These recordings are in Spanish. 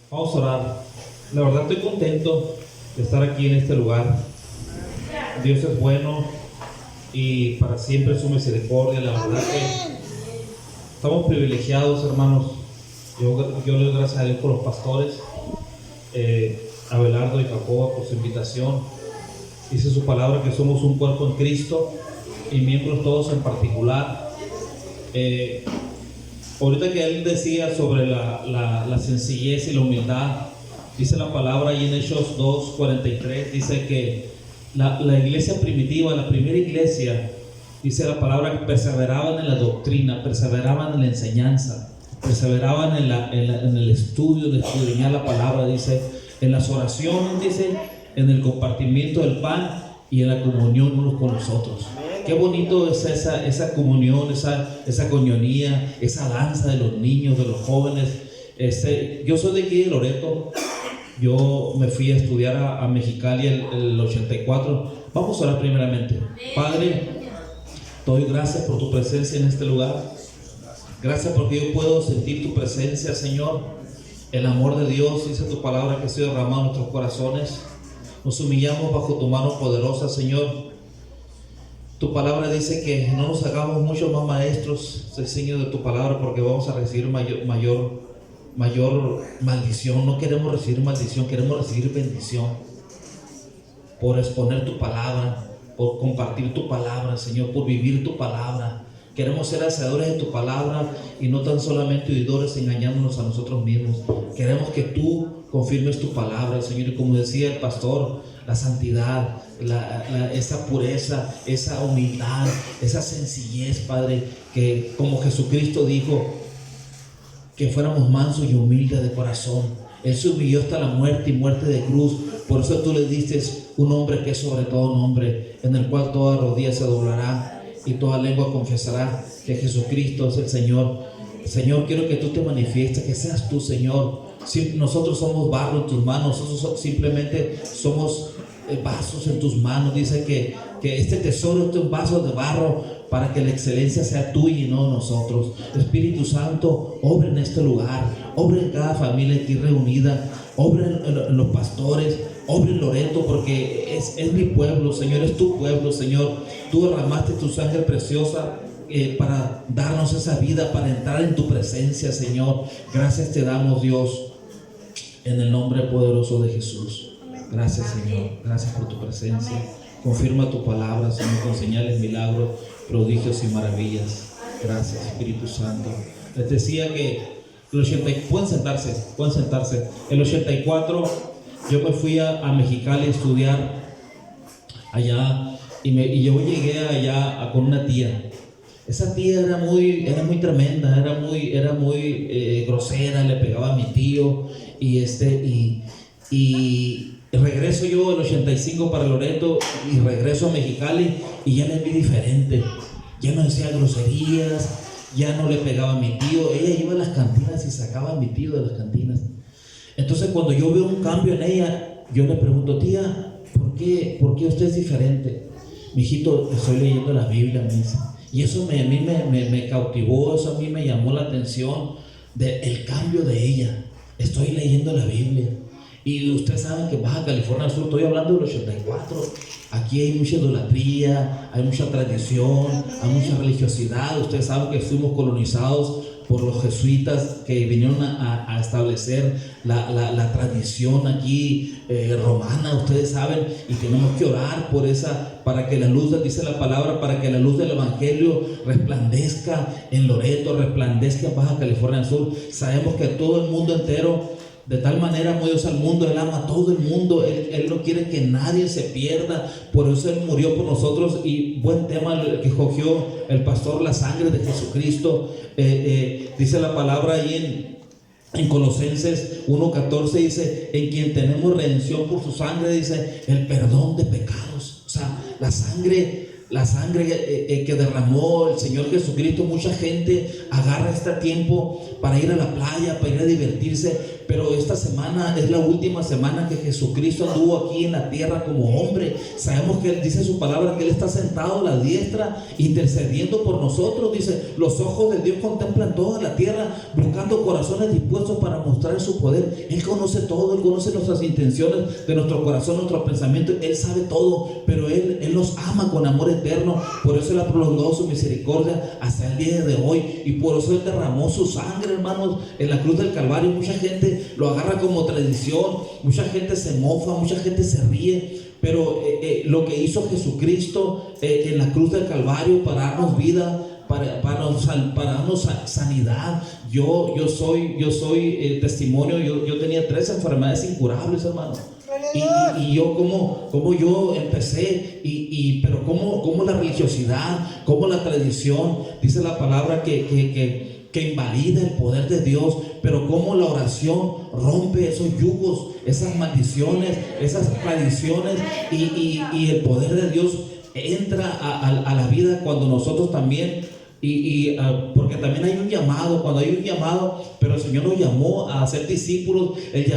Vamos a orar. La verdad estoy contento de estar aquí en este lugar. Dios es bueno y para siempre es su misericordia. La verdad que estamos privilegiados, hermanos. Yo le doy gracias a Dios por los pastores, Abelardo y Jacoba, por su invitación. Dice su palabra que somos un cuerpo en Cristo y miembros todos en particular. Ahorita que él decía sobre la sencillez y la humildad, dice la palabra ahí en Hechos 2:43, dice que la iglesia primitiva, la primera iglesia, dice la palabra que perseveraban en la doctrina, perseveraban en la enseñanza, perseveraban en el estudio de escudriñar la palabra, dice, en las oraciones, dice, en el compartimiento del pan y en la comunión unos con los otros. Qué bonito es esa comunión, esa coñonía, esa danza de los niños, de los jóvenes. Yo soy de aquí de Loreto. Yo me fui a estudiar a Mexicali el 84. Vamos a orar primeramente. Padre, te doy gracias por tu presencia en este lugar. Gracias porque yo puedo sentir tu presencia, Señor. El amor de Dios, dice tu palabra, que ha sido derramado en nuestros corazones. Nos humillamos bajo tu mano poderosa, Señor. Tu palabra dice que no nos hagamos mucho más maestros, Señor, de tu palabra, porque vamos a recibir mayor maldición. No queremos recibir maldición, queremos recibir bendición por exponer tu palabra, por compartir tu palabra, Señor, por vivir tu palabra. Queremos ser hacedores de tu palabra y no tan solamente oidores engañándonos a nosotros mismos. Queremos que tú confirmes tu palabra, Señor, y como decía el pastor, la santidad, esa pureza, esa humildad, esa sencillez, Padre, que como Jesucristo dijo, que fuéramos mansos y humildes de corazón. Él se humilló hasta la muerte y muerte de cruz. Por eso tú le diste un nombre que es sobre todo nombre, en el cual toda rodilla se doblará y toda lengua confesará que Jesucristo es el Señor. Señor, quiero que tú te manifiestes, que seas tú, Señor. Nosotros somos barro en tus manos, nosotros simplemente somos vasos en tus manos. Dice que este tesoro es un vaso de barro para que la excelencia sea tuya y no nosotros. Espíritu Santo, obra en este lugar, obra en cada familia aquí reunida, obra en los pastores, obra en Loreto, porque es mi pueblo, Señor, es tu pueblo, Señor. Tú derramaste tu sangre preciosa para darnos esa vida, para entrar en tu presencia, Señor. Gracias te damos, Dios, en el nombre poderoso de Jesús. Gracias, Señor. Gracias por tu presencia. Confirma tu palabra, Señor, con señales, milagros, prodigios y maravillas. Gracias, Espíritu Santo. Les decía que pueden sentarse. El 84 yo me fui a Mexicali a estudiar allá y yo llegué allá con una tía. Esa tía era muy tremenda, era muy grosera, le pegaba a mi tío y regreso yo el 85 para Loreto y regreso a Mexicali y ya me vi diferente. Ya no decía groserías, ya no le pegaba a mi tío. Ella iba a las cantinas y sacaba a mi tío de las cantinas. Entonces cuando yo veo un cambio en ella, yo le pregunto, tía, ¿por qué usted es diferente? Mijito, estoy leyendo la Biblia, me dice. Y eso a mí me cautivó, eso a mí me llamó la atención del cambio de ella. Estoy leyendo la Biblia. Y ustedes saben que Baja California Sur, estoy hablando del 84, aquí hay mucha idolatría, hay mucha tradición, hay mucha religiosidad. Ustedes saben que fuimos colonizados por los jesuitas que vinieron a establecer la tradición aquí romana, ustedes saben, y tenemos que orar por para que la luz, dice la palabra, para que la luz del Evangelio resplandezca en Loreto, resplandezca en Baja California Sur. Sabemos que todo el mundo entero, de tal manera amó Dios al mundo, Él ama a todo el mundo, Él no quiere que nadie se pierda, por eso Él murió por nosotros. Y buen tema el que cogió el pastor, la sangre de Jesucristo. Dice la palabra ahí en Colosenses 1:14, dice, en quien tenemos redención por su sangre, dice, el perdón de pecados. O sea, la sangre la sangre que derramó el Señor Jesucristo. Mucha gente agarra este tiempo para ir a la playa, para ir a divertirse, pero esta semana es la última semana que Jesucristo anduvo aquí en la tierra como hombre. Sabemos que Él dice su palabra que Él está sentado a la diestra intercediendo por nosotros. Dice, los ojos de Dios contemplan toda la tierra, buscando corazones dispuestos para mostrar su poder. Él conoce todo, Él conoce nuestras intenciones de nuestro corazón, nuestro pensamiento. Él sabe todo, pero Él nos ama con amor eterno. Por eso Él ha prolongado su misericordia hasta el día de hoy, y por eso Él derramó su sangre, hermanos, en la cruz del Calvario. Mucha gente lo agarra como tradición, mucha gente se mofa, mucha gente se ríe, pero lo que hizo Jesucristo en la cruz del Calvario para darnos vida, para darnos sanidad. Yo soy testimonio. Yo tenía 3 enfermedades incurables, hermano. Y yo como yo empecé, pero como la religiosidad, como la tradición, dice la palabra que invalida el poder de Dios, pero como la oración rompe esos yugos, esas maldiciones, esas tradiciones, y el poder de Dios entra a la vida cuando nosotros también. Porque también hay un llamado, cuando hay un llamado, pero el Señor nos llamó a ser discípulos. Él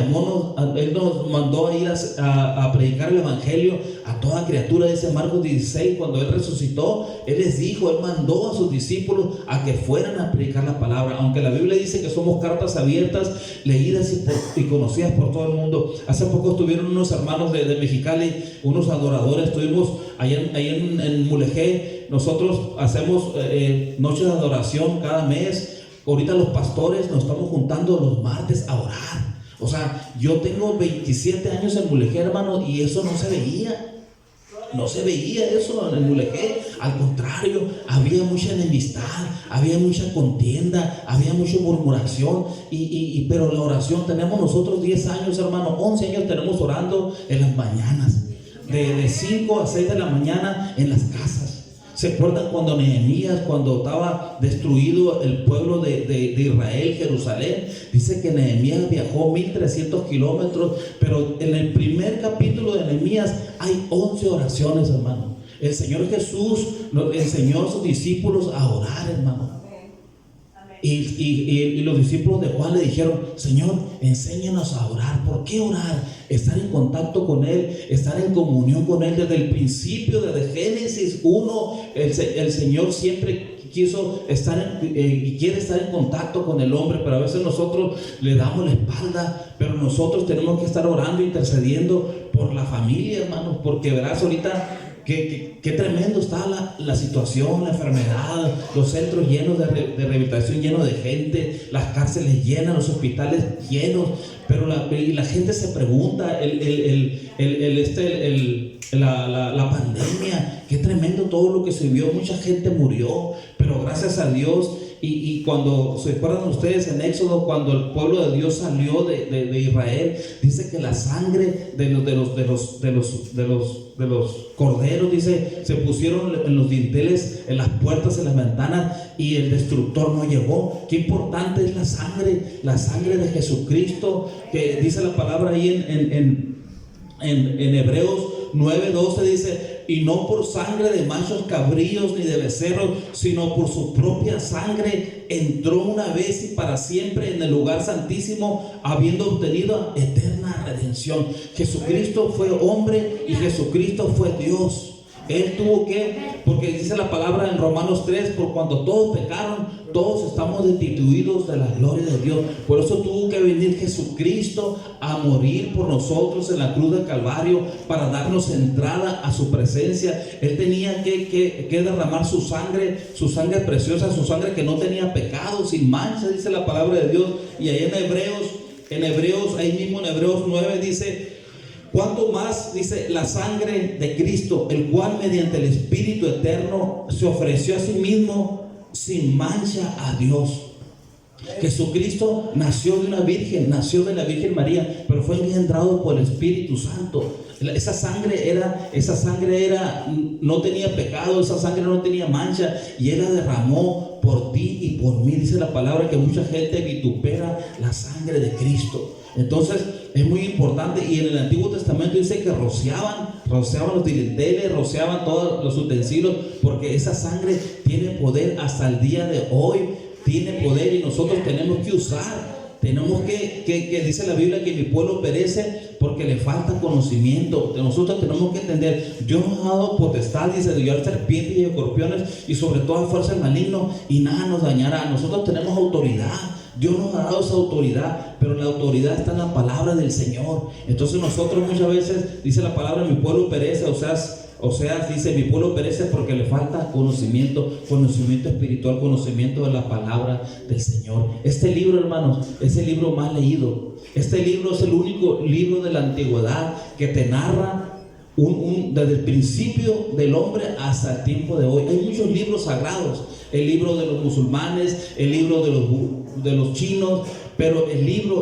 nos mandó a ir a predicar el evangelio a toda criatura. Dice Marcos 16, cuando Él resucitó, Él les dijo, Él mandó a sus discípulos a que fueran a predicar la palabra. Aunque la Biblia dice que somos cartas abiertas, leídas y conocidas por todo el mundo. Hace poco estuvieron unos hermanos de Mexicali, unos adoradores. Estuvimos allá en Mulegé. Nosotros hacemos noches de adoración cada mes. Ahorita los pastores nos estamos juntando los martes a orar. O sea, yo tengo 27 años en Mulegé, hermano, y eso no se veía. No se veía eso en Mulegé. Al contrario, había mucha enemistad, había mucha contienda, había mucha murmuración. Pero la oración, tenemos nosotros 10 años, hermano, 11 años tenemos orando en las mañanas, de 5 a 6 de la mañana en las casas. ¿Se acuerdan cuando Nehemías, cuando estaba destruido el pueblo de Israel, Jerusalén? Dice que Nehemías viajó 1300 kilómetros, pero en el primer capítulo de Nehemías hay 11 oraciones, hermano. El Señor Jesús nos enseñó a sus discípulos a orar, hermano. Y los discípulos de Juan le dijeron, Señor, enséñanos a orar. ¿Por qué orar? Estar en contacto con Él, estar en comunión con Él. Desde el principio, desde Génesis 1, el Señor siempre quiso estar y quiere estar en contacto con el hombre, pero a veces nosotros le damos la espalda. Pero nosotros tenemos que estar orando, intercediendo por la familia, hermanos, porque verás ahorita qué tremendo está la situación, la enfermedad, los centros llenos de rehabilitación, llenos de gente, las cárceles llenas, los hospitales llenos. Pero la gente se pregunta, la pandemia, qué tremendo todo lo que se vio, mucha gente murió, pero gracias a Dios. Y cuando se acuerdan ustedes en Éxodo, cuando el pueblo de Dios salió de Israel, dice que la sangre de los corderos, dice, se pusieron en los dinteles, en las puertas, en las ventanas, y el destructor no llegó. Qué importante es la sangre de Jesucristo, que dice la palabra ahí en Hebreos 9:12, dice, y no por sangre de machos cabríos ni de becerros, sino por su propia sangre entró una vez y para siempre en el lugar santísimo, habiendo obtenido eterna redención. Jesucristo fue hombre y Jesucristo fue Dios. Él tuvo que, porque dice la palabra en Romanos 3, por cuando todos pecaron, todos estamos destituidos de la gloria de Dios. Por eso tuvo que venir Jesucristo a morir por nosotros en la cruz del Calvario, para darnos entrada a su presencia. Él tenía que derramar su sangre preciosa, su sangre que no tenía pecado, sin mancha, dice la palabra de Dios. Y ahí en Hebreos, ahí mismo en Hebreos 9 dice, cuánto más, dice, la sangre de Cristo, el cual mediante el Espíritu eterno se ofreció a sí mismo sin mancha a Dios. Jesucristo nació de una virgen, nació de la Virgen María, pero fue engendrado por el Espíritu Santo. Esa sangre era, no tenía pecado, esa sangre no tenía mancha, y Él la derramó por ti y por mí. Dice la palabra que mucha gente vitupera la sangre de Cristo. Entonces es muy importante, y en el Antiguo Testamento dice que rociaban los dilinteles, rociaban todos los utensilios, porque esa sangre tiene poder hasta el día de hoy, tiene poder, y nosotros tenemos que usar. Tenemos que dice la Biblia que mi pueblo perece porque le falta conocimiento. Nosotros tenemos que entender, Dios nos ha dado potestad, dice, de llevar serpientes y escorpiones y sobre toda fuerza del maligno, y nada nos dañará. Nosotros tenemos autoridad. Dios nos ha dado esa autoridad, pero la autoridad está en la palabra del Señor. Entonces nosotros muchas veces, dice la palabra, mi pueblo perece, o sea, dice, mi pueblo perece porque le falta conocimiento espiritual, conocimiento de la palabra del Señor. Este libro, hermanos, es el libro más leído. Este libro es el único libro de la antigüedad que te narra desde el principio del hombre hasta el tiempo de hoy. Hay muchos libros sagrados, el libro de los musulmanes, el libro de los chinos, pero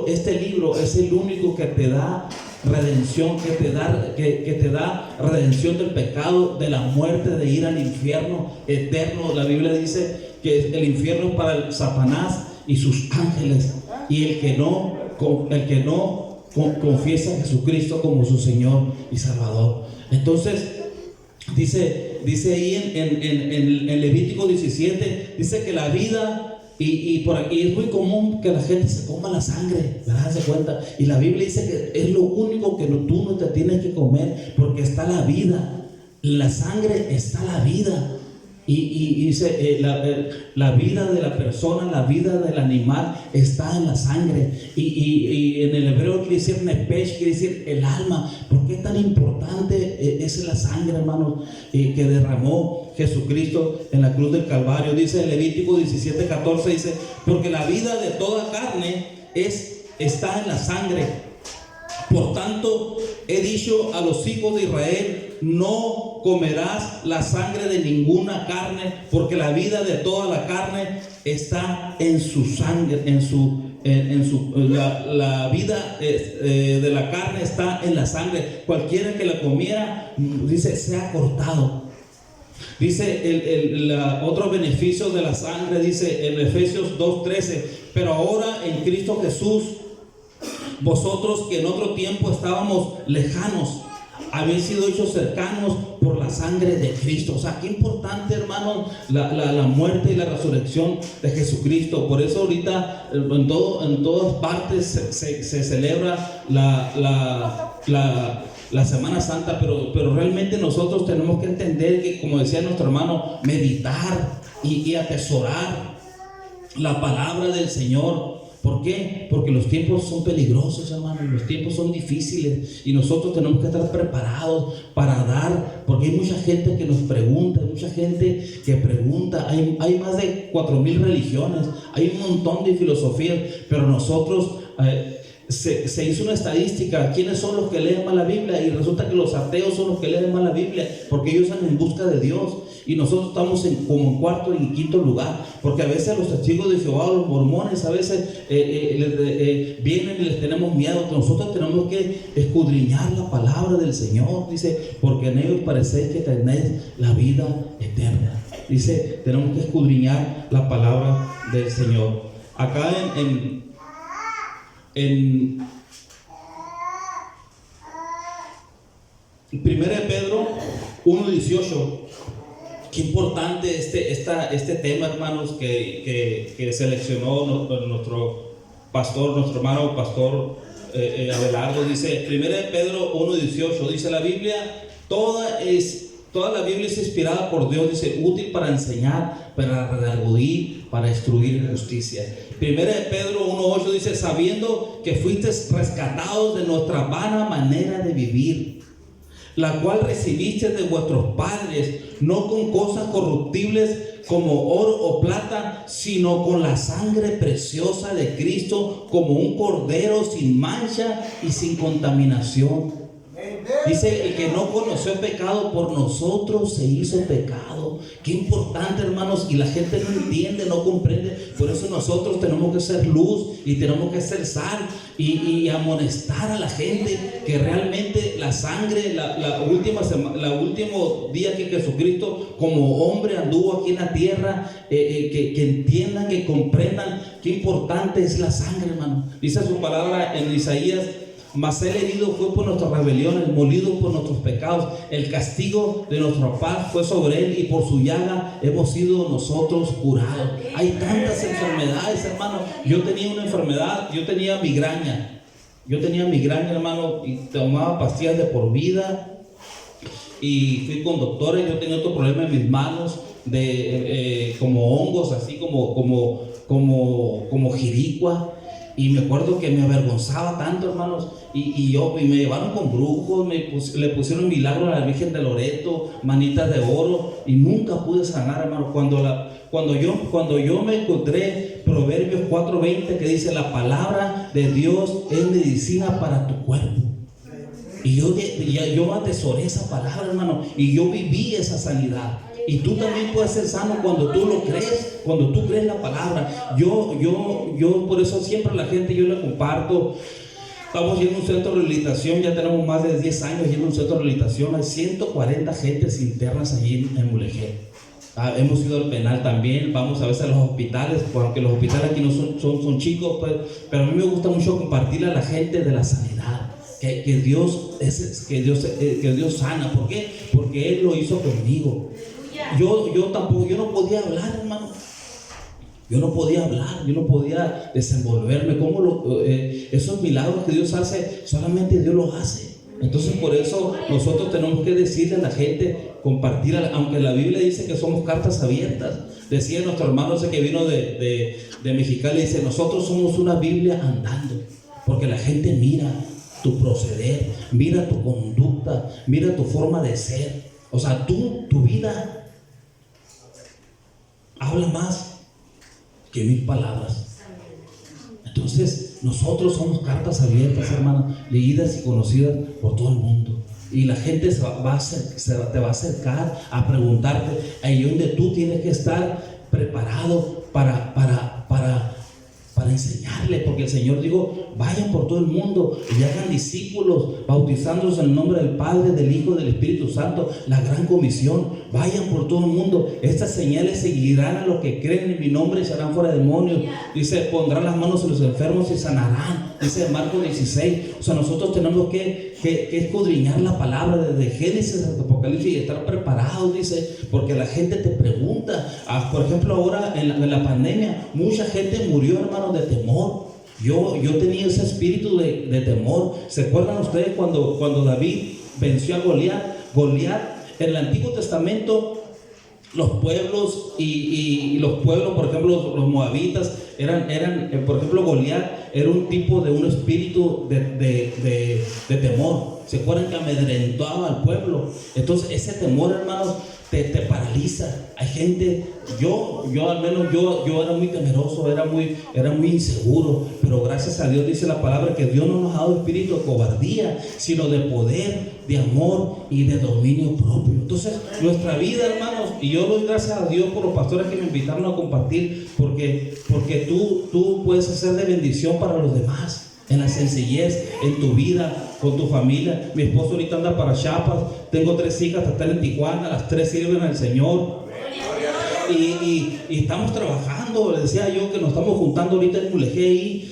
este libro es el único que te da redención, que te da redención del pecado, de la muerte, de ir al infierno eterno. La Biblia dice que el infierno es para el Satanás y sus ángeles, y el que no confiesa a Jesucristo como su Señor y Salvador. Entonces dice ahí en Levítico 17, dice que la vida, y por aquí es muy común que la gente se coma la sangre, ¿verdad? Se cuenta, y la Biblia dice que es lo único que tú no te tienes que comer, porque está la vida. En la sangre está la vida. Y dice, la vida de la persona, la vida del animal está en la sangre. Y en el hebreo quiere decir nepesh, quiere decir el alma. ¿Por qué tan importante es la sangre, hermanos, que derramó Jesucristo en la cruz del Calvario? Dice en Levítico 17:14, dice, porque la vida de toda carne está en la sangre. Por tanto, he dicho a los hijos de Israel, no comerás la sangre de ninguna carne, porque la vida de toda la carne está en su sangre, la vida de la carne está en la sangre. Cualquiera que la comiera, dice, sea cortado. Dice otro beneficio de la sangre, dice en Efesios 2:13, pero ahora en Cristo Jesús, vosotros que en otro tiempo estábamos lejanos, habéis sido hechos cercanos por la sangre de Cristo. O sea, qué importante, hermanos, la muerte y la resurrección de Jesucristo. Por eso ahorita en todas partes se celebra la Semana Santa, pero realmente nosotros tenemos que entender que, como decía nuestro hermano, meditar y atesorar la palabra del Señor. ¿Por qué? Porque los tiempos son peligrosos, hermanos, los tiempos son difíciles, y nosotros tenemos que estar preparados para dar, porque hay mucha gente que nos pregunta, hay mucha gente que pregunta, hay más de 4,000 religiones, hay un montón de filosofías, pero nosotros se hizo una estadística, ¿quiénes son los que leen más la Biblia? Y resulta que los ateos son los que leen más la Biblia, porque ellos están en busca de Dios, y nosotros estamos como en cuarto y quinto lugar, porque a veces los testigos de Jehová, los mormones, a veces vienen y les tenemos miedo. Nosotros tenemos que escudriñar la palabra del Señor, dice, porque en ellos parecéis que tenéis la vida eterna. Dice, tenemos que escudriñar la palabra del Señor. Acá en 1 Pedro 1:18, qué importante este tema, hermanos, que seleccionó nuestro pastor, nuestro hermano pastor Abelardo. Dice 1 Pedro 1:18, dice la Biblia, toda la Biblia es inspirada por Dios, dice, útil para enseñar, para redarguir, para instruir en justicia. 1 Pedro 1:8 dice, sabiendo que fuisteis rescatados de nuestra vana manera de vivir, la cual recibiste de vuestros padres, no con cosas corruptibles como oro o plata, sino con la sangre preciosa de Cristo, como un cordero sin mancha y sin contaminación. Dice, el que no conoció el pecado, por nosotros se hizo pecado. Qué importante, hermanos, y la gente no entiende, no comprende. Por eso nosotros tenemos que ser luz y tenemos que ser sal y amonestar a la gente que realmente la sangre, la último día que Jesucristo como hombre anduvo aquí en la tierra, que entiendan, que comprendan qué importante es la sangre, hermano. Dice su palabra en Isaías: mas él herido fue por nuestras rebeliones, molido por nuestros pecados. El castigo de nuestra paz fue sobre él, y por su llaga hemos sido nosotros curados. Hay tantas enfermedades, hermano. Yo tenía una enfermedad, yo tenía migraña, hermano, y tomaba pastillas de por vida. Y fui con doctores. Yo tenía otro problema en mis manos, como hongos, así como jiricua. Y me acuerdo que me avergonzaba tanto, hermanos, y me llevaron con brujos, le pusieron milagro a la Virgen de Loreto, manitas de oro, y nunca pude sanar, hermano. Cuando yo me encontré Proverbios 4:20, que dice: la palabra de Dios es medicina para tu cuerpo. Y yo atesoré esa palabra, hermano, y yo viví esa sanidad. Y tú también puedes ser sano cuando tú lo crees, cuando tú crees la palabra. Yo por eso siempre a la gente yo le comparto. Estamos yendo a un centro de rehabilitación, ya tenemos más de 10 años yendo a un centro de rehabilitación. Hay 140 gentes internas allí en Mulegé. Hemos ido al penal también, vamos a veces a los hospitales, porque los hospitales aquí no son chicos, pero a mí me gusta mucho compartirle a la gente de la sanidad. Que Dios sana. ¿Por qué? Porque Él lo hizo conmigo. Yo no podía hablar, hermano. Yo no podía desenvolverme. Esos milagros que Dios hace, solamente Dios los hace. Entonces, por eso nosotros tenemos que decirle a la gente, compartir, aunque la Biblia dice que somos cartas abiertas. Decía nuestro hermano ese que vino de Mexicali, dice: nosotros somos una Biblia andando, porque la gente mira tu proceder, mira tu conducta, mira tu forma de ser. O sea, tu vida habla más que 1000 palabras. Entonces, nosotros somos cartas abiertas, hermano, leídas y conocidas por todo el mundo. Y la gente te va a acercar a preguntarte ahí donde tú tienes que estar preparado para enseñarle, porque el Señor dijo: vayan por todo el mundo y hagan discípulos, bautizándolos en el nombre del Padre, del Hijo y del Espíritu Santo. La gran comisión: vayan por todo el mundo. Estas señales seguirán a los que creen en mi nombre y serán fuera demonios. Dice: pondrán las manos en los enfermos y sanarán. Dice Marcos 16. O sea, nosotros tenemos que escudriñar la palabra desde Génesis hasta Apocalipsis y estar preparados, dice, porque la gente te pregunta. Por ejemplo, ahora en la pandemia, mucha gente murió, hermanos, de temor. Yo tenía ese espíritu de temor. ¿Se acuerdan ustedes cuando David venció a Goliat? En el Antiguo Testamento, los pueblos y los pueblos, por ejemplo, los moabitas, eran por ejemplo, Goliat era un tipo de un espíritu de temor. ¿Se acuerdan que amedrentaba al pueblo? Entonces, ese temor, hermanos, te paraliza. Hay gente, yo al menos yo era muy temeroso, era muy inseguro, pero gracias a Dios dice la palabra que Dios no nos ha dado espíritu de cobardía, sino de poder, de amor y de dominio propio. Entonces, nuestra vida, hermanos, y yo doy gracias a Dios por los pastores que me invitaron a compartir, porque tú puedes ser de bendición para los demás. En la sencillez, en tu vida, con tu familia. Mi esposo ahorita anda para Chiapas. Tengo 3 hijas, están en Tijuana. Las 3 sirven al Señor. Y estamos trabajando. Les decía yo que nos estamos juntando ahorita en Mulegé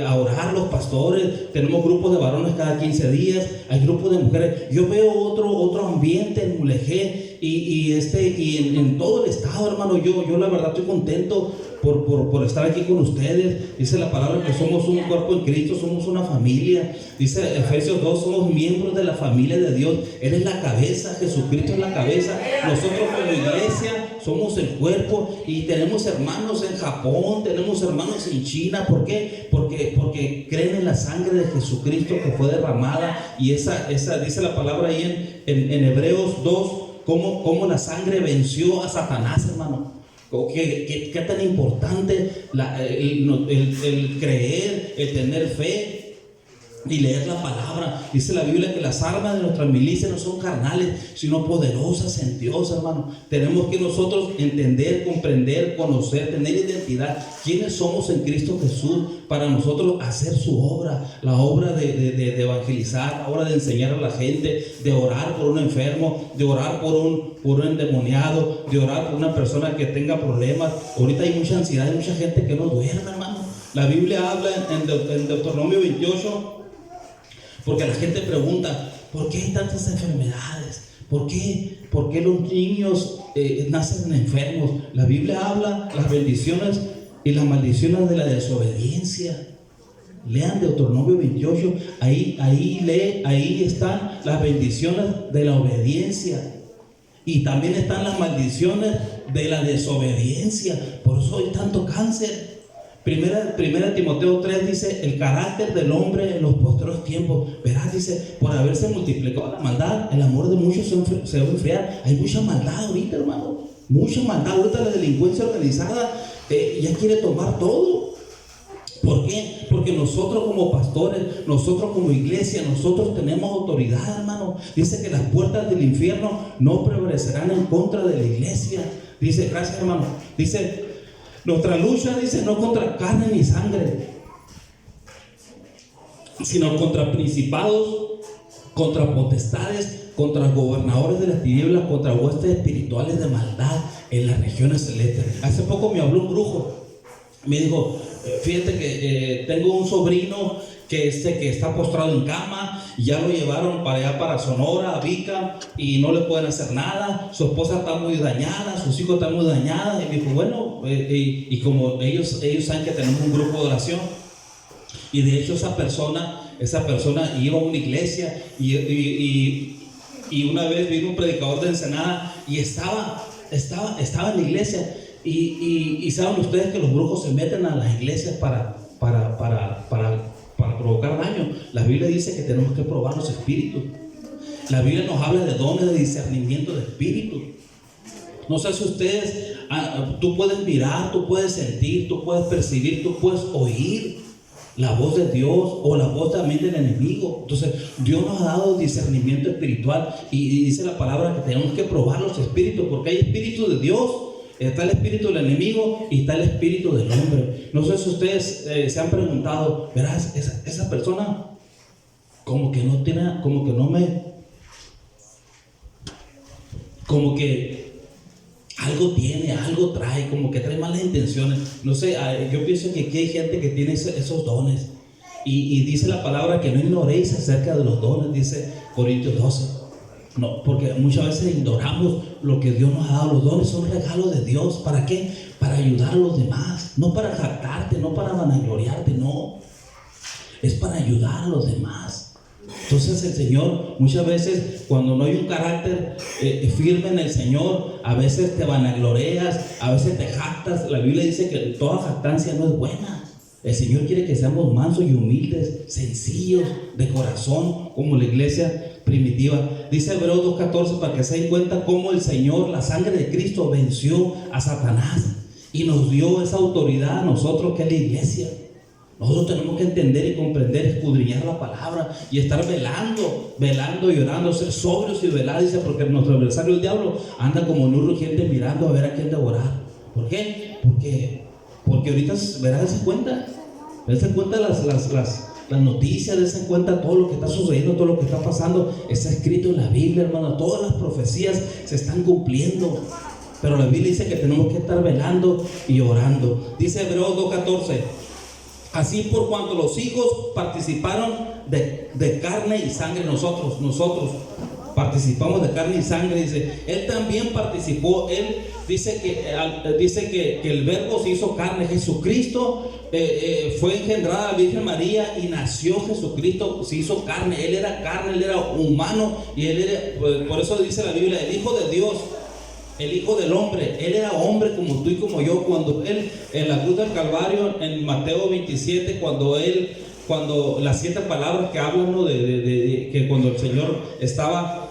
a orar los pastores. Tenemos grupos de varones cada 15 días. Hay grupos de mujeres. Yo veo otro ambiente en Mulegé y en todo el estado, hermano. Yo la verdad estoy contento por estar aquí con ustedes. Dice la palabra que somos un cuerpo en Cristo, somos una familia. Dice Efesios 2, somos miembros de la familia de Dios. Él es la cabeza, Jesucristo es la cabeza. Nosotros como iglesia somos el cuerpo y tenemos hermanos en Japón, tenemos hermanos en China. ¿Por qué? Porque creen en la sangre de Jesucristo que fue derramada. Y esa dice la palabra ahí en Hebreos 2, cómo la sangre venció a Satanás, hermano. ¿Qué tan importante el creer, el tener fe? y leer la palabra. Dice la Biblia que las armas de nuestra milicia no son carnales, sino poderosas en Dios, hermano. Tenemos que nosotros entender, comprender, conocer, tener identidad, quiénes somos en Cristo Jesús, para nosotros hacer su obra, la obra de evangelizar, la obra de enseñar a la gente, de orar por un enfermo, de orar por un endemoniado, de orar por una persona que tenga problemas. Ahorita hay mucha ansiedad, hay mucha gente que no duerme, hermano. La Biblia habla en Deuteronomio 28, porque la gente pregunta, ¿por qué hay tantas enfermedades? ¿Por qué los niños nacen enfermos? La Biblia habla las bendiciones y las maldiciones de la desobediencia. Lean Deuteronomio 28, ahí están las bendiciones de la obediencia. Y también están las maldiciones de la desobediencia. Por eso hay tanto cáncer. Primera Timoteo 3 dice, el carácter del hombre en los postreros tiempos, verás, dice, por haberse multiplicado la maldad, el amor de muchos se va a enfriar. Hay mucha maldad ahorita, hermano, mucha maldad. Ahorita la delincuencia organizada ya quiere tomar todo. ¿Por qué? Porque nosotros como pastores, nosotros como iglesia, nosotros tenemos autoridad, hermano. Dice que las puertas del infierno no prevalecerán en contra de la iglesia. Dice, gracias, hermano, dice, nuestra lucha, dice, no contra carne ni sangre, sino contra principados, contra potestades, contra gobernadores de las tinieblas, contra huestes espirituales de maldad en las regiones celestes. Hace poco me habló un brujo, me dijo, fíjate que tengo un sobrino que está postrado en cama, y ya lo llevaron para allá, para Sonora, a Vica, y no le pueden hacer nada. Su esposa está muy dañada, sus hijos están muy dañados. Y me dijo, bueno, y como ellos saben que tenemos un grupo de oración, y de hecho esa persona iba a una iglesia, y una vez vino un predicador de Ensenada, y estaba en la iglesia, y saben ustedes que los brujos se meten a las iglesias para provocar daño. La Biblia dice que tenemos que probar los espíritus. La Biblia nos habla de dones de discernimiento de espíritu. No sé si ustedes, tú puedes mirar, tú puedes sentir, tú puedes percibir, tú puedes oír la voz de Dios o la voz también del enemigo. Entonces Dios nos ha dado discernimiento espiritual, y dice la palabra que tenemos que probar los espíritus, porque hay espíritu de Dios, está el espíritu del enemigo y está el espíritu del hombre. No sé si ustedes se han preguntado, verás, esa persona como que algo tiene, algo trae, como que trae malas intenciones. No sé, yo pienso que aquí hay gente que tiene esos dones, y dice la palabra que no ignoréis acerca de los dones, dice Corintios 12. No, porque muchas veces ignoramos lo que Dios nos ha dado. Los dones son regalos de Dios. ¿Para qué? Para ayudar a los demás. No para jactarte, no para vanagloriarte, no. Es para ayudar a los demás. Entonces el Señor, muchas veces cuando no hay un carácter firme en el Señor, a veces te vanagloreas, a veces te jactas. La Biblia dice que toda jactancia no es buena. El Señor quiere que seamos mansos y humildes, sencillos de corazón, como la iglesia primitiva. Dice Hebreos 2:14, para que se den cuenta cómo el Señor, la sangre de Cristo, venció a Satanás y nos dio esa autoridad a nosotros, que es la iglesia. Nosotros tenemos que entender y comprender, escudriñar la palabra y estar velando y orando, ser sobrios y velados. Dice, porque nuestro adversario, el diablo, anda como un rugiente mirando a ver a quién devorar. ¿Por qué? Porque ahorita, verás, se cuenta las noticias, dense cuenta todo lo que está sucediendo, todo lo que está pasando. Está escrito en la Biblia, hermano. Todas las profecías se están cumpliendo, pero la Biblia dice que tenemos que estar velando y orando. Dice Hebreos 2:14, así por cuanto los hijos participaron de carne y sangre, nosotros participamos de carne y sangre, dice, él también participó. Él dice que el verbo se hizo carne. Jesucristo fue engendrada la Virgen María y nació Jesucristo, se hizo carne. Él era carne, él era humano, y él era, por eso dice la Biblia, el Hijo de Dios, el Hijo del Hombre. Él era hombre como tú y como yo. Cuando él, en la cruz del Calvario, en Mateo 27, cuando las 7 palabras que hablan, ¿no? de que cuando el Señor estaba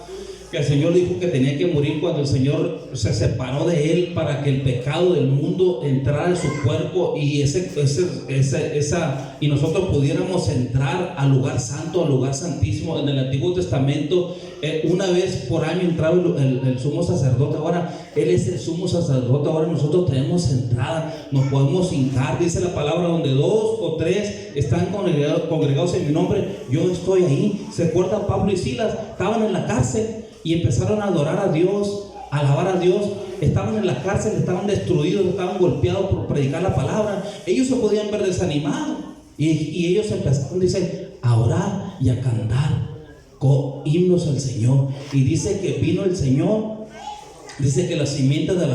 que el Señor le dijo que tenía que morir cuando el Señor se separó de él para que el pecado del mundo entrara en su cuerpo y y nosotros pudiéramos entrar al lugar santo, al lugar santísimo. En el Antiguo Testamento, una vez por año entraba el sumo sacerdote. Ahora él es el sumo sacerdote. Ahora nosotros tenemos entrada, nos podemos hincar. Dice la palabra: donde 2 o 3 están congregados en mi nombre, yo estoy ahí. Se acuerdan, Pablo y Silas estaban en la cárcel y empezaron a adorar a Dios, a alabar a Dios. Estaban en la cárcel, estaban destruidos, estaban golpeados por predicar la palabra. Ellos se podían ver desanimados y ellos empezaron, dice, a orar y a cantar con himnos al Señor. Y dice que vino el Señor. Dice que los cimientos de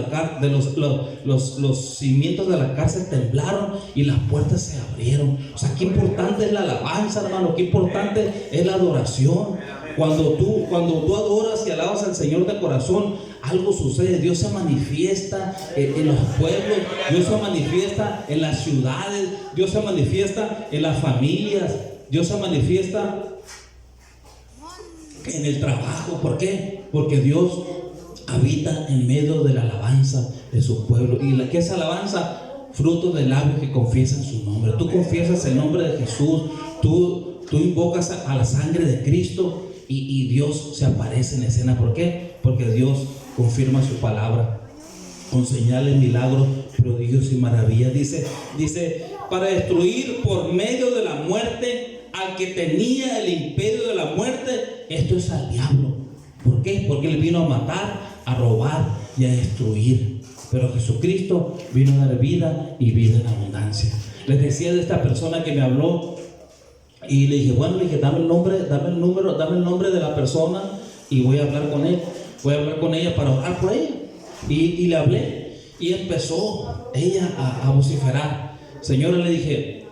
los cimientos de la cárcel temblaron y las puertas se abrieron. O sea, qué importante es la alabanza, hermano, qué importante es la adoración. Cuando tú adoras y alabas al Señor de corazón, algo sucede. Dios se manifiesta en los pueblos, Dios se manifiesta en las ciudades, Dios se manifiesta en las familias, Dios se manifiesta en el trabajo. ¿Por qué? Porque Dios habita en medio de la alabanza de su pueblo. ¿Y qué es alabanza? Fruto de labios que confiesan su nombre. Tú confiesas el nombre de Jesús, tú invocas a la sangre de Cristo y Dios se aparece en escena. ¿Por qué? Porque Dios confirma su palabra con señales, milagros, prodigios y maravillas. Dice, para destruir por medio de la muerte al que tenía el imperio de la muerte. Esto es al diablo. ¿Por qué? Porque él vino a matar, a robar y a destruir. Pero Jesucristo vino a dar vida y vida en abundancia. Les decía de esta persona que me habló y le dije, dame el nombre de la persona y voy a hablar con él. Voy a hablar con ella para orar por ella. Y le hablé y empezó ella a vociferar. Señora, le dije,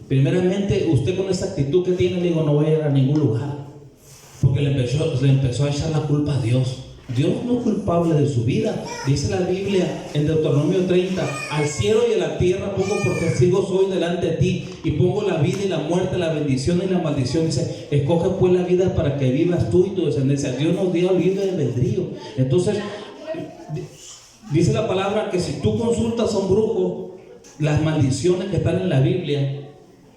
primeramente, usted con esa actitud que tiene, le digo, no voy a ir a ningún lugar. Porque le empezó a echar la culpa a Dios. Dios no es culpable de su vida. Dice la Biblia en Deuteronomio 30: al cielo y a la tierra pongo por testigo soy delante de ti, y pongo la vida y la muerte, la bendición y la maldición. Dice, escoge pues la vida para que vivas tú y tu descendencia. Dios nos dio el libre albedrío. Entonces dice la palabra que si tú consultas a un brujo, las maldiciones que están en la Biblia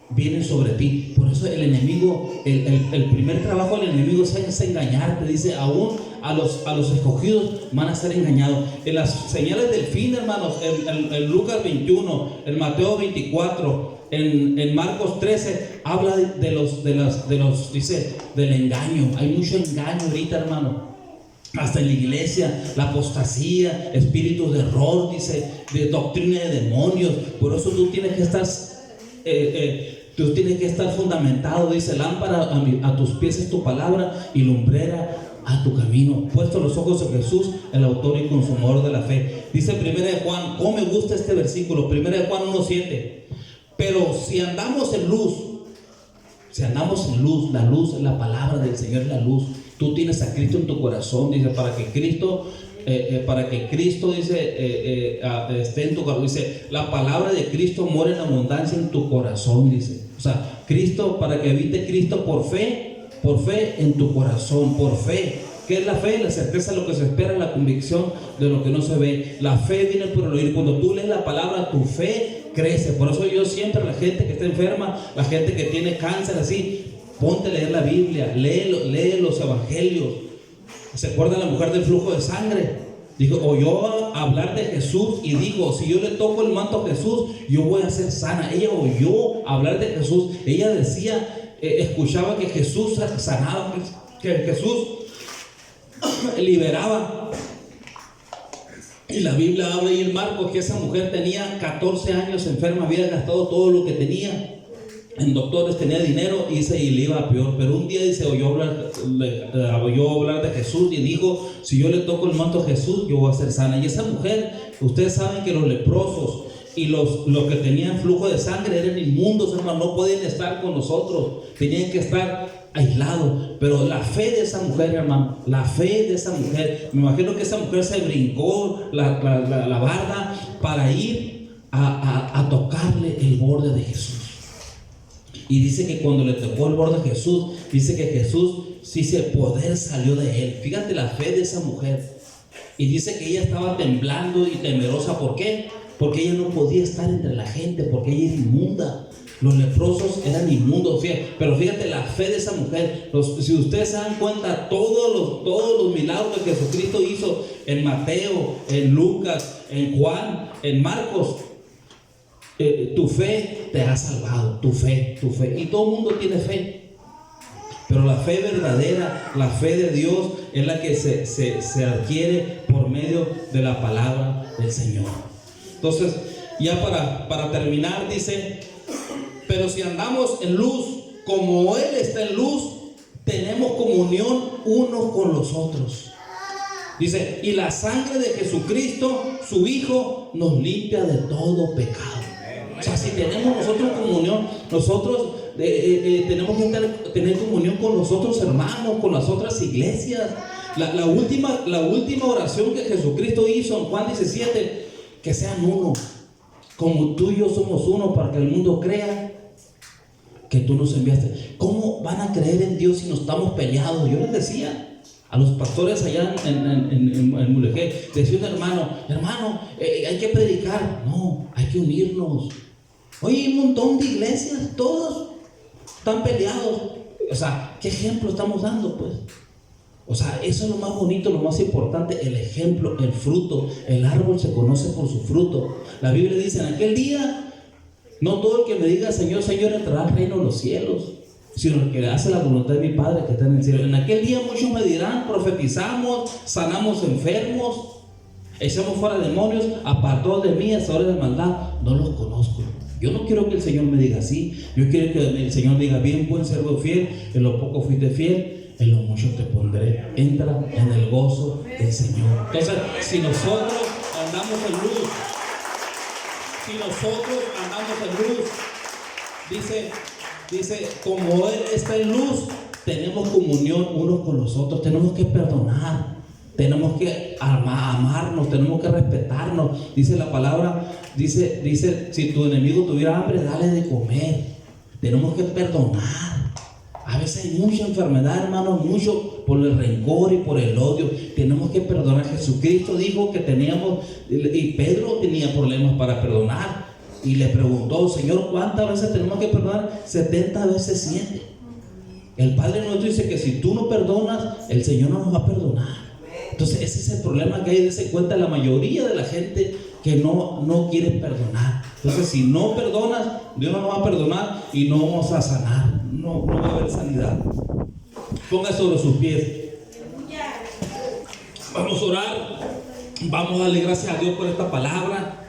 vienen sobre ti. Por eso el enemigo, el primer trabajo del enemigo es engañarte. Dice, aún a los escogidos van a ser engañados. En las señales del fin, hermanos, en Lucas 21, en Mateo 24, en Marcos 13, habla dice, del engaño. Hay mucho engaño ahorita, hermano. Hasta en la iglesia, la apostasía, espíritus de error, dice, de doctrina de demonios. Por eso tú tienes que estar fundamentado. Dice, lámpara a tus pies es tu palabra y lumbrera a tu camino. Puesto los ojos en Jesús, el autor y consumador de la fe. Dice 1 de Juan, cómo me gusta este versículo, 1 de Juan 1:7. Pero si andamos en luz, la luz es la palabra del Señor, la luz. Tú tienes a Cristo en tu corazón, dice, para que Cristo dice, esté en tu corazón. Dice, la palabra de Cristo mora en abundancia en tu corazón, dice. O sea, Cristo, para que habite Cristo por fe en tu corazón, por fe. ¿Qué es la fe? La certeza de lo que se espera, la convicción de lo que no se ve. La fe viene por el oír. Cuando tú lees la palabra, tu fe crece. Por eso yo siempre, la gente que está enferma, la gente que tiene cáncer, así, ponte a leer la Biblia, lee los evangelios. ¿Se acuerdan la mujer del flujo de sangre? Dijo, oyó hablar de Jesús y dijo, si yo le toco el manto a Jesús, yo voy a ser sana. Ella oyó hablar de Jesús. Ella decía, escuchaba que Jesús sanaba, que Jesús liberaba. Y la Biblia habla y en Marcos que esa mujer tenía 14 años enferma, había gastado todo lo que tenía en doctores, tenía dinero y le iba a peor. Pero un día dice, oyó hablar de Jesús y dijo, si yo le toco el manto a Jesús, yo voy a ser sana. Y esa mujer, ustedes saben que los leprosos y los que tenían flujo de sangre eran inmundos, hermano, no podían estar con nosotros, tenían que estar aislados. Pero la fe de esa mujer, hermano, la fe de esa mujer, me imagino que esa mujer se brincó la barda para ir a tocarle el borde de Jesús. Y dice que cuando le tocó el borde a Jesús, dice que Jesús, dice, poder salió de él. Fíjate la fe de esa mujer. Y dice que ella estaba temblando y temerosa. ¿Por qué? Porque ella no podía estar entre la gente, porque ella es inmunda. Los leprosos eran inmundos, pero fíjate la fe de esa mujer. Si ustedes se dan cuenta, todos los milagros que Jesucristo hizo en Mateo, en Lucas, en Juan, en Marcos, tu fe te ha salvado, tu fe. Y todo el mundo tiene fe. Pero la fe verdadera, la fe de Dios, es la que se adquiere por medio de la palabra del Señor. Entonces, ya para terminar, dice: pero si andamos en luz, como Él está en luz, tenemos comunión unos con los otros. Dice, y la sangre de Jesucristo, su Hijo, nos limpia de todo pecado. O sea, si tenemos nosotros comunión, nosotros tenemos que tener comunión con los otros hermanos, con las otras iglesias. La última oración que Jesucristo hizo en Juan 17, que sean uno, como tú y yo somos uno, para que el mundo crea que tú nos enviaste. ¿Cómo van a creer en Dios si no estamos peleados? Yo les decía a los pastores allá en Mulegé, decía un hermano, hay que predicar. No, hay que unirnos. Oye, hay un montón de iglesias, todos están peleados. O sea, ¿qué ejemplo estamos dando, pues? O sea, eso es lo más bonito, lo más importante, el ejemplo, el fruto. El árbol se conoce por su fruto. La Biblia dice, en aquel día, no todo el que me diga Señor, Señor entrará al reino de los cielos, sino el que hace la voluntad de mi Padre que está en el cielo. En aquel día muchos me dirán, profetizamos, sanamos enfermos, echamos fuera demonios, apartados de mí, hacedores de maldad, no los conozco. Yo no quiero que el Señor me diga así. Yo quiero que el Señor diga, bien, buen siervo fiel, en lo poco fuiste fiel, en lo mucho te pondré. Entra en el gozo del Señor. Entonces, si nosotros andamos en luz, dice, como Él está en luz, tenemos comunión unos con los otros. Tenemos que perdonar, tenemos que amarnos, tenemos que respetarnos. Dice la palabra, dice, si tu enemigo tuviera hambre, dale de comer. Tenemos que perdonar. A veces hay mucha enfermedad, hermanos, mucho por el rencor y por el odio. Tenemos que perdonar. Jesucristo dijo que teníamos, y Pedro tenía problemas para perdonar. Y le preguntó, Señor, ¿cuántas veces tenemos que perdonar? 70 veces 7. El Padre nuestro dice que si tú no perdonas, el Señor no nos va a perdonar. Entonces ese es el problema que hay. Dese cuenta la mayoría de la gente que no quiere perdonar. Entonces si no perdonas, Dios no nos va a perdonar y no vamos a sanar. No va a haber sanidad. Ponga sobre sus pies. Vamos a orar. Vamos a darle gracias a Dios por esta palabra.